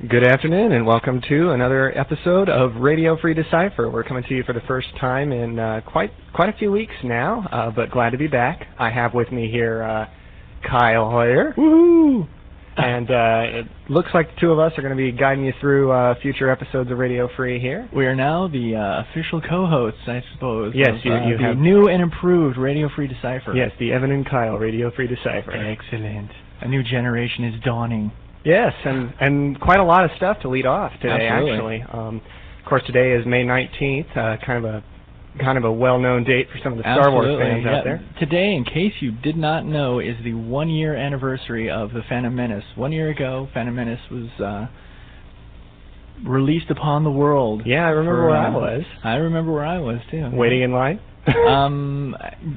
Good afternoon, and welcome to another episode of Radio Free Decipher. We're coming to you for the first time in quite a few weeks now, but glad to be back. I have with me here Kyle Heuer. Woohoo! And it looks like the two of us are going to be guiding you through future episodes of Radio Free here. We are now the official co-hosts, I suppose. Yes, of, you have new and improved Radio Free Decipher. Yes, the Evan and Kyle Radio Free Decipher. Excellent. A new generation is dawning. Yes, and quite a lot of stuff to lead off today. Absolutely. Actually. Of course, today is May 19th, kind of a well-known date for some of the Star Wars fans out there. Today, in case you did not know, is the one-year anniversary of the Phantom Menace. 1 year ago, Phantom Menace was released upon the world. Yeah, I remember where I was. I remember where I was, too. Waiting in line?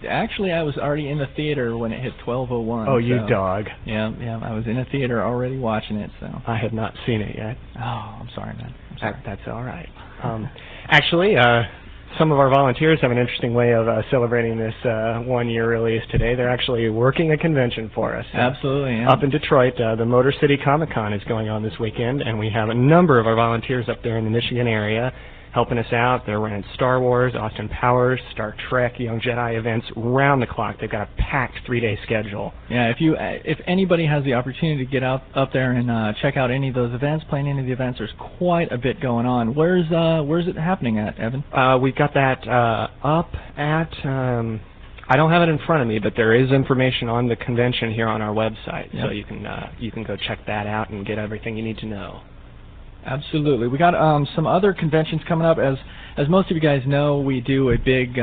Actually, I was already in the theater when it hit 12:01. Oh, you dog. Yeah, I was in a theater already watching it, so. I have not seen it yet. Oh, I'm sorry, man. I'm sorry. That's all right. Actually, some of our volunteers have an interesting way of celebrating this one-year release today. They're actually working a convention for us. Absolutely, yeah. Up in Detroit, the Motor City Comic-Con is going on this weekend, and we have a number of our volunteers up there in the Michigan area helping us out. They're running Star Wars, Austin Powers, Star Trek, Young Jedi events round the clock. They've got a packed 3-day schedule. Yeah, if anybody has the opportunity to get up there and check out any of those events, play in any of the events, there's quite a bit going on. Where's it happening at, Evan? We've got that up at. I don't have it in front of me, but there is information on the convention here on our website, so you can go check that out and get everything you need to know. Absolutely. We got some other conventions coming up. As most of you guys know, we do a big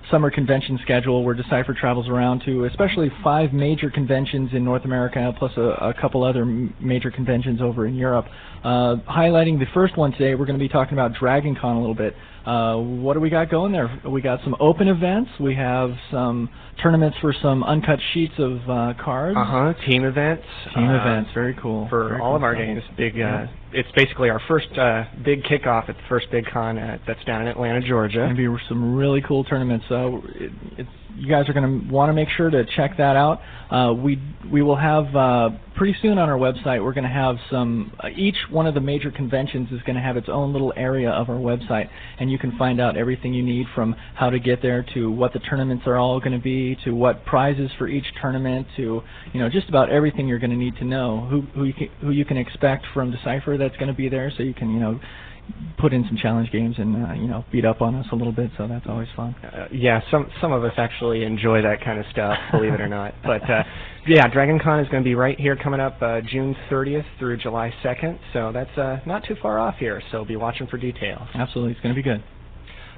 summer convention schedule where Decipher travels around to especially 5 major conventions in North America, plus a couple other major conventions over in Europe. Highlighting the first one today, we're going to be talking about Dragon Con a little bit. What do we got going there? We got some open events. We have some tournaments for some uncut sheets of cards. Team events. Team events. Very cool. For very all cool of our stuff. games. Big. It's basically our first big kickoff at the first big con that's down in Atlanta, Georgia. Going to be some really cool tournaments. So you guys are going to want to make sure to check that out. We will have pretty soon on our website. We're going to have some. Each one of the major conventions is going to have its own little area of our website, and you can find out everything you need from how to get there to what the tournaments are all going to be, to what prizes for each tournament, to just about everything you're going to need to know. Who you can expect from Decipher that's going to be there, so you can put in some challenge games and beat up on us a little bit, so that's always fun. Yeah, some of us actually enjoy that kind of stuff, believe it or not. But yeah, Dragon Con is going to be right here coming up June 30th through July 2nd, so that's not too far off here, so be watching for details. Absolutely, it's going to be good.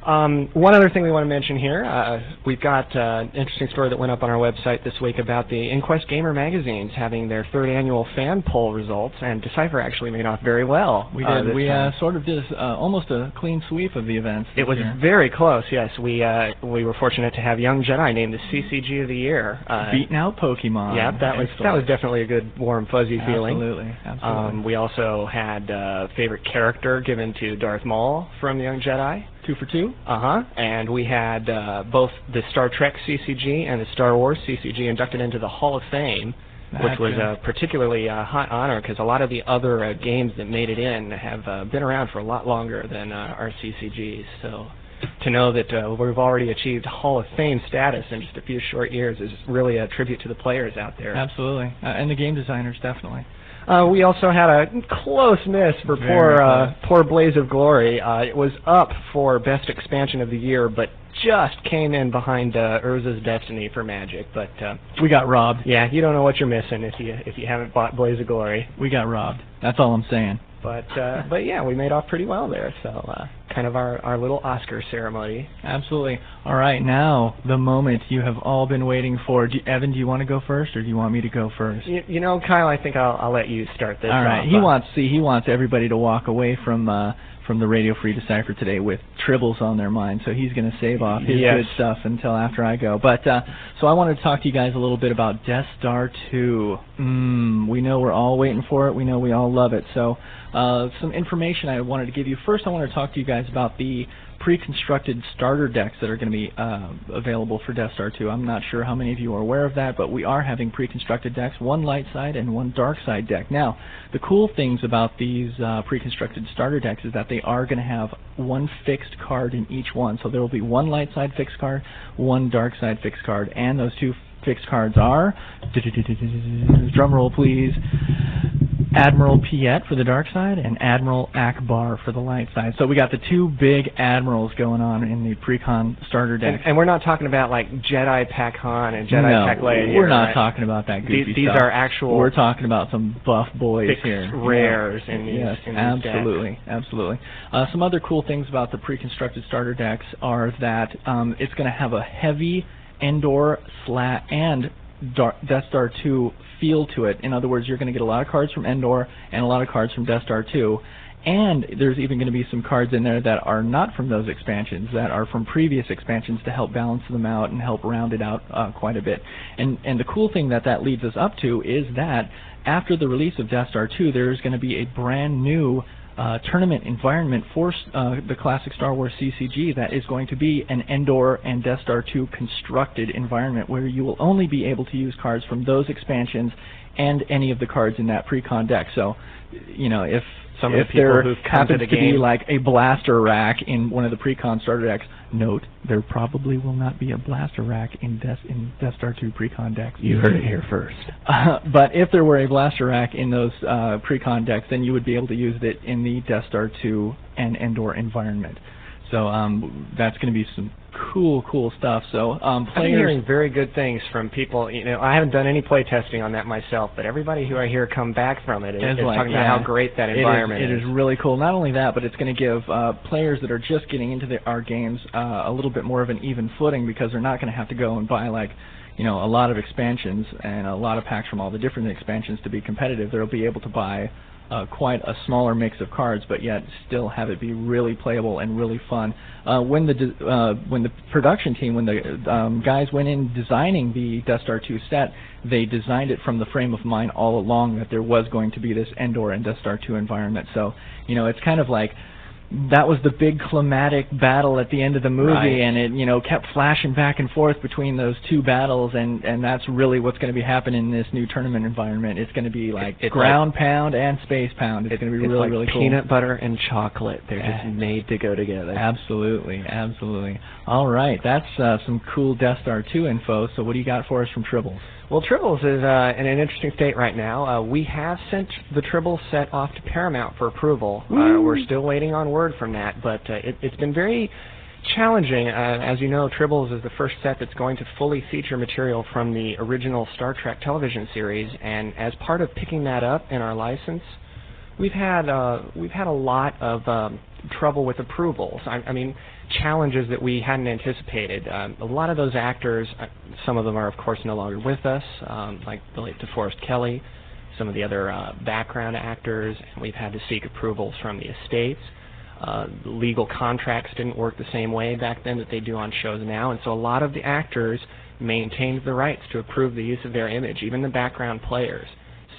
One other thing we want to mention here, we've got an interesting story that went up on our website this week about the Inquest Gamer magazines having their 3rd annual fan poll results, and Decipher actually made off very well. We did. We sort of did almost a clean sweep of the events. It was very close, yes. We were fortunate to have Young Jedi named the CCG of the Year. Beating out Pokemon. Yeah, that was definitely a good warm, fuzzy feeling. Absolutely. We also had favorite character given to Darth Maul from Young Jedi. 2 for 2. And we had both the Star Trek CCG and the Star Wars CCG inducted into the Hall of Fame, which was a particularly hot honor because a lot of the other games that made it in have been around for a lot longer than our CCGs. So to know that we've already achieved Hall of Fame status in just a few short years is really a tribute to the players out there. Absolutely. And the game designers, definitely. We also had a close miss for poor Blaze of Glory. It was up for Best Expansion of the Year, but just came in behind Urza's Destiny for Magic. But we got robbed. Yeah, you don't know what you're missing if you haven't bought Blaze of Glory. We got robbed. That's all I'm saying. But yeah, we made off pretty well there. So kind of our little Oscar ceremony. Absolutely. All right, now the moment you have all been waiting for. Evan, do you want to go first, or do you want me to go first? Kyle, I think I'll let you start this. All right. He wants everybody to walk away from the Radio Free Decipher today with Tribbles on their mind, so he's going to save off his good stuff until after I go. But so I wanted to talk to you guys a little bit about Death Star 2. We know we're all waiting for it. We know we all love it. So some information I wanted to give you. First, I want to talk to you guys about the pre-constructed starter decks that are going to be available for Death Star 2. I'm not sure how many of you are aware of that, but we are having pre-constructed decks, one light side and one dark side deck. Now, the cool things about these pre-constructed starter decks is that they are going to have one fixed card in each one. So there will be one light side fixed card, one dark side fixed card, and those two fixed cards are, drum roll please, Admiral Piet for the dark side and Admiral Akbar for the light side. So we got the two big admirals going on in the pre-con starter deck. And we're not talking about like Jedi Pack Han and Jedi Pack Leia. We're not talking about that goofy these stuff. Are actual. We're talking about some buff boys here. Rares in these. Yes, in absolutely, absolutely. Some other cool things about the pre-constructed starter decks are that it's going to have a heavy Endor and Death Star 2 feel to it. In other words, you're going to get a lot of cards from Endor and a lot of cards from Death Star 2. And there's even going to be some cards in there that are not from those expansions, that are from previous expansions to help balance them out and help round it out quite a bit. And the cool thing that leads us up to is that after the release of Death Star 2, there's going to be a brand new tournament environment for the classic Star Wars CCG that is going to be an Endor and Death Star 2 constructed environment where you will only be able to use cards from those expansions and any of the cards in that pre-con deck. So, you know, if there happens to be like a blaster rack in one of the pre-con starter decks, note, there probably will not be a blaster rack in Death Star 2 pre-con decks. You heard it here first. But if there were a blaster rack in those pre-con decks, then you would be able to use it in the Death Star 2 and Endor environment. So that's going to be some cool stuff. So I'm hearing very good things from people. You know, I haven't done any play testing on that myself, but everybody who I hear come back from it is talking about how great that environment is. It is really cool. Not only that, but it's going to give players that are just getting into our games a little bit more of an even footing, because they're not going to have to go and buy like, you know, a lot of expansions and a lot of packs from all the different expansions to be competitive. They'll be able to buy quite a smaller mix of cards, but yet still have it be really playable and really fun. When the production team, when the guys went in designing the Death Star 2 set, they designed it from the frame of mind all along that there was going to be this Endor and Death Star 2 environment. So, you know, it's kind of like that was the big climatic battle at the end of the movie, and it, you know, kept flashing back and forth between those two battles, and that's really what's going to be happening in this new tournament environment. It's going to be like ground pound and space pound. It's going to be really, really cool. Peanut butter and chocolate. They're just made to go together. Absolutely, absolutely. All right, that's some cool Death Star 2 info. So what do you got for us from Tribbles? Well, Tribbles is in an interesting state right now. We have sent the Tribbles set off to Paramount for approval. We're still waiting on word from that, but it's been very challenging. As you know, Tribbles is the first set that's going to fully feature material from the original Star Trek television series, and as part of picking that up in our license, we've had a lot of trouble with approvals. I mean, challenges that we hadn't anticipated. A lot of those actors, some of them are of course no longer with us, like the late DeForest Kelley, some of the other background actors, and we've had to seek approvals from the estates. Legal contracts didn't work the same way back then that they do on shows now, and so a lot of the actors maintained the rights to approve the use of their image, even the background players.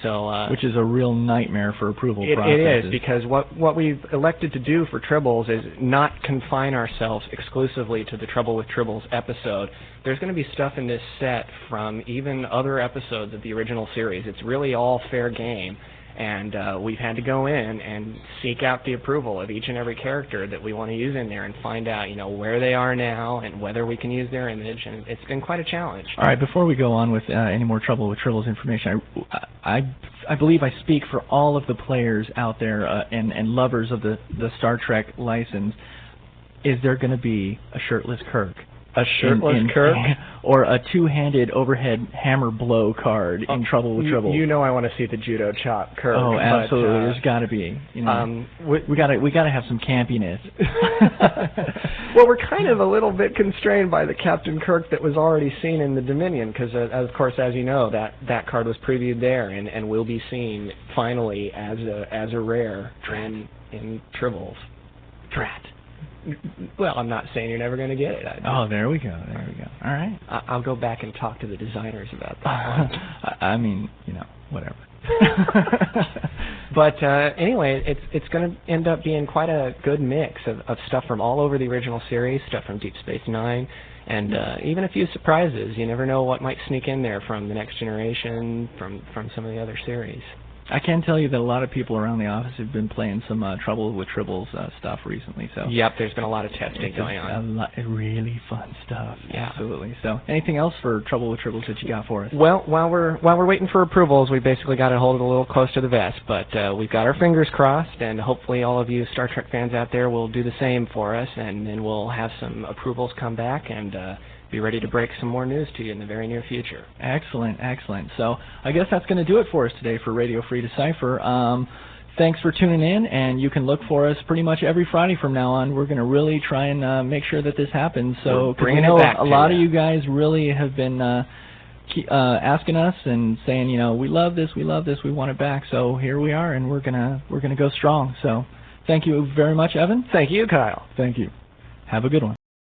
So, which is a real nightmare for approval It processes. is, because what we've elected to do for Tribbles is not confine ourselves exclusively to the Trouble with Tribbles episode. There's going to be stuff in this set from even other episodes of the original series. It's really all fair game. And we've had to go in and seek out the approval of each and every character that we want to use in there and find out, you know, where they are now and whether we can use their image. And it's been quite a challenge. All right, before we go on with any more Trouble with Tribbles information, I believe I speak for all of the players out there and lovers of the Star Trek license. Is there going to be a shirtless Kirk? A shirtless Kirk? Or a two-handed overhead hammer blow card in Trouble with Tribbles. You know I want to see the judo chop Kirk. Oh, absolutely. There's got to be. You know, we got to have some campiness. Well, we're kind of a little bit constrained by the Captain Kirk that was already seen in the Dominion, because of course, as you know, that card was previewed there and will be seen finally as a rare in Tribbles. Drat. Well, I'm not saying you're never going to get it. Oh, there we go. There we go. All right. I'll go back and talk to the designers about that. I mean, whatever. But anyway, it's going to end up being quite a good mix of stuff from all over the original series, stuff from Deep Space Nine, and even a few surprises. You never know what might sneak in there from the Next Generation, from some of the other series. I can tell you that a lot of people around the office have been playing some Trouble with Tribbles stuff recently. So yep, there's been a lot of testing going on. A lot really fun stuff. Yeah, absolutely. So, anything else for Trouble with Tribbles that you got for us? Well, while we're waiting for approvals, we basically got it hold a little close to the vest, but we've got our fingers crossed, and hopefully all of you Star Trek fans out there will do the same for us, and then we'll have some approvals come back and be ready to break some more news to you in the very near future. Excellent, excellent. So I guess that's going to do it for us today for Radio Free Decipher. Thanks for tuning in, and you can look for us pretty much every Friday from now on. We're going to really try and make sure that this happens. So we know it back a lot of you guys really have been asking us and saying, we love this, we want it back. So here we are, and we're gonna go strong. So thank you very much, Evan. Thank you, Kyle. Thank you. Have a good one.